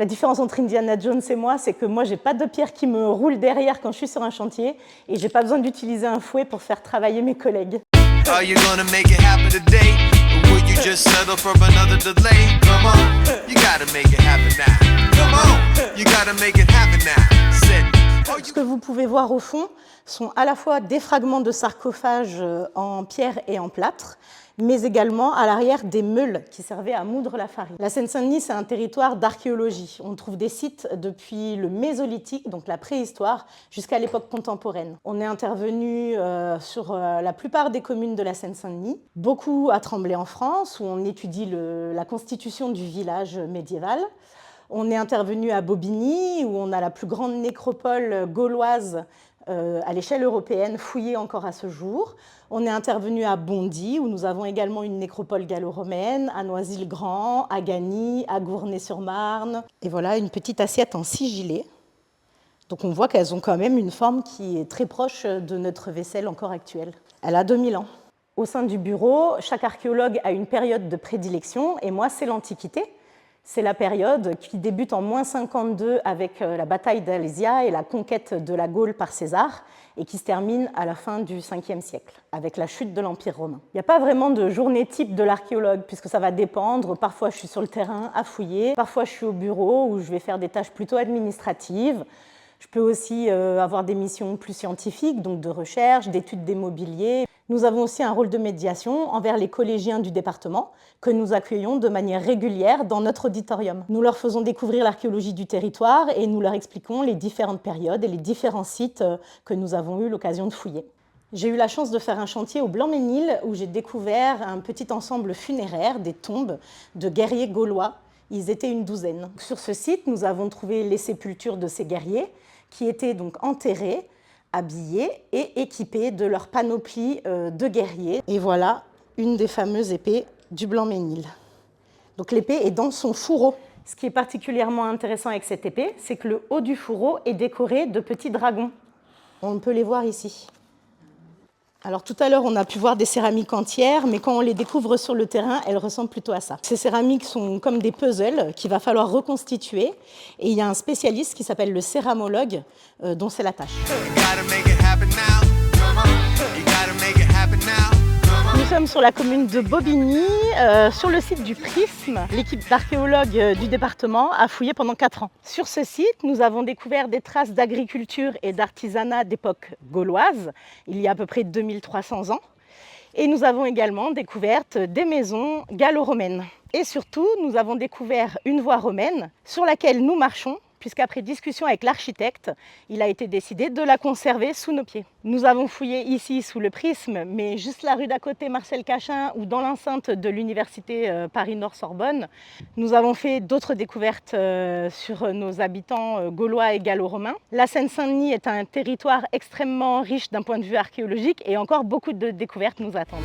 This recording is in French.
La différence entre Indiana Jones et moi, c'est que moi, j'ai pas de pierre qui me roule derrière quand je suis sur un chantier et j'ai pas besoin d'utiliser un fouet pour faire travailler mes collègues. Are you gonna make it happen today? Or will you just settle for another delay? Come on, you gotta make it happen now. Come on, you gotta make it happen now. Sit. Ce que vous pouvez voir au fond sont à la fois des fragments de sarcophages en pierre et en plâtre, mais également à l'arrière des meules qui servaient à moudre la farine. La Seine-Saint-Denis, c'est un territoire d'archéologie. On trouve des sites depuis le Mésolithique, donc la préhistoire, jusqu'à l'époque contemporaine. On est intervenu sur la plupart des communes de la Seine-Saint-Denis, beaucoup à Tremblay en France, où on étudie la constitution du village médiéval. On est intervenu à Bobigny, où on a la plus grande nécropole gauloise à l'échelle européenne, fouillée encore à ce jour. On est intervenu à Bondy, où nous avons également une nécropole gallo-romaine, à Noisy-le-Grand, à Gagny, à Gournay-sur-Marne. Et voilà une petite assiette en sigillé. Donc on voit qu'elles ont quand même une forme qui est très proche de notre vaisselle encore actuelle. Elle a 2000 ans. Au sein du bureau, chaque archéologue a une période de prédilection, et moi, c'est l'Antiquité. C'est la période qui débute en -52 avec la bataille d'Alésia et la conquête de la Gaule par César et qui se termine à la fin du 5e siècle, avec la chute de l'Empire romain. Il n'y a pas vraiment de journée type de l'archéologue, puisque ça va dépendre. Parfois, je suis sur le terrain à fouiller, parfois, je suis au bureau où je vais faire des tâches plutôt administratives. Je peux aussi avoir des missions plus scientifiques, donc de recherche, d'études des mobiliers. Nous avons aussi un rôle de médiation envers les collégiens du département que nous accueillons de manière régulière dans notre auditorium. Nous leur faisons découvrir l'archéologie du territoire et nous leur expliquons les différentes périodes et les différents sites que nous avons eu l'occasion de fouiller. J'ai eu la chance de faire un chantier au Blanc-Ménil où j'ai découvert un petit ensemble funéraire, des tombes de guerriers gaulois. Ils étaient une douzaine. Sur ce site, nous avons trouvé les sépultures de ces guerriers qui étaient donc enterrés, habillés et équipés de leur panoplie de guerriers. Et voilà une des fameuses épées du Blanc-Ménil. Donc l'épée est dans son fourreau. Ce qui est particulièrement intéressant avec cette épée, c'est que le haut du fourreau est décoré de petits dragons. On peut les voir ici. Alors tout à l'heure, on a pu voir des céramiques entières, mais quand on les découvre sur le terrain, elles ressemblent plutôt à ça. Ces céramiques sont comme des puzzles qu'il va falloir reconstituer. Et il y a un spécialiste qui s'appelle le céramologue, dont c'est la tâche. Nous sommes sur la commune de Bobigny, sur le site du Prisme. L'équipe d'archéologues du département a fouillé pendant 4 ans. Sur ce site, nous avons découvert des traces d'agriculture et d'artisanat d'époque gauloise, il y a à peu près 2300 ans. Et nous avons également découvert des maisons gallo-romaines. Et surtout, nous avons découvert une voie romaine sur laquelle nous marchons, puisqu'après discussion avec l'architecte, il a été décidé de la conserver sous nos pieds. Nous avons fouillé ici sous le Prisme, mais juste la rue d'à côté, Marcel Cachin, ou dans l'enceinte de l'université Paris-Nord-Sorbonne. Nous avons fait d'autres découvertes sur nos habitants gaulois et gallo-romains. La Seine-Saint-Denis est un territoire extrêmement riche d'un point de vue archéologique et encore beaucoup de découvertes nous attendent.